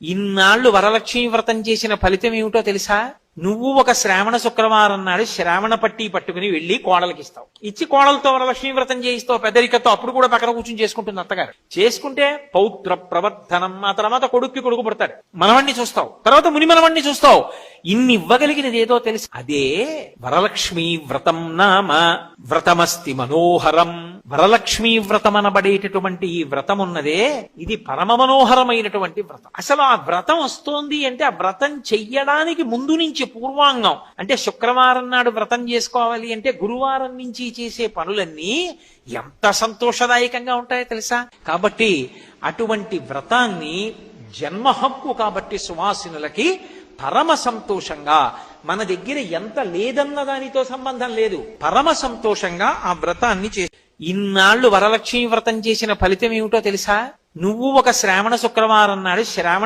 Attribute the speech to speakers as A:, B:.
A: ఇన్నాళ్లు వరలక్ష్మీ వ్రతం చేసిన ఫలితం ఏమిటో తెలుసా? నువ్వు ఒక శ్రావణ శుక్రవారం నాడు శ్రావణ పట్టి పట్టుకుని వెళ్లి కోడలికి ఇస్తావు. ఇచ్చి కోడలతో వరలక్ష్మీ వ్రతం చేయిస్తావు పెద్దరికతో. అప్పుడు కూడా పక్కన కూర్చొని చేసుకుంటుంది అత్తగారు. చేసుకుంటే పౌత్ర ప్రవర్ధనం. ఆ తర్వాత కొడుక్కి కొడుకు పుడతాడు. మనవణ్ణి చూస్తావు, తర్వాత ముని మనవణ్ణి చూస్తావు. ఇన్ని ఇవ్వగలిగినది ఏదో తెలుసు. అదే వరలక్ష్మీ వ్రతం నామ వ్రతమస్తి మనోహరం. వరలక్ష్మీ వ్రతం అనబడేటటువంటి ఈ వ్రతం ఉన్నదే, ఇది పరమ మనోహరమైనటువంటి వ్రతం. అసలు ఆ వ్రతం వస్తోంది అంటే ఆ వ్రతం చెయ్యడానికి ముందు నుంచి పూర్వాంగం అంటే శుక్రవారం నాడు వ్రతం చేసుకోవాలి అంటే గురువారం నుంచి చేసే పనులన్నీ ఎంత సంతోషదాయకంగా ఉంటాయో తెలుసా? కాబట్టి అటువంటి వ్రతాన్ని జన్మ హక్కు కాబట్టి సువాసినులకి పరమ సంతోషంగా, మన దగ్గర ఎంత లేదన్న దానితో సంబంధం లేదు, పరమ సంతోషంగా ఆ వ్రతాన్ని ఇన్నాళ్లు వరలక్ష్మీ వ్రతం చేసిన ఫలితం ఏమిటో తెలుసా? నువ్వు ఒక శ్రావణ శుక్రవారం నాడు శ్రావణ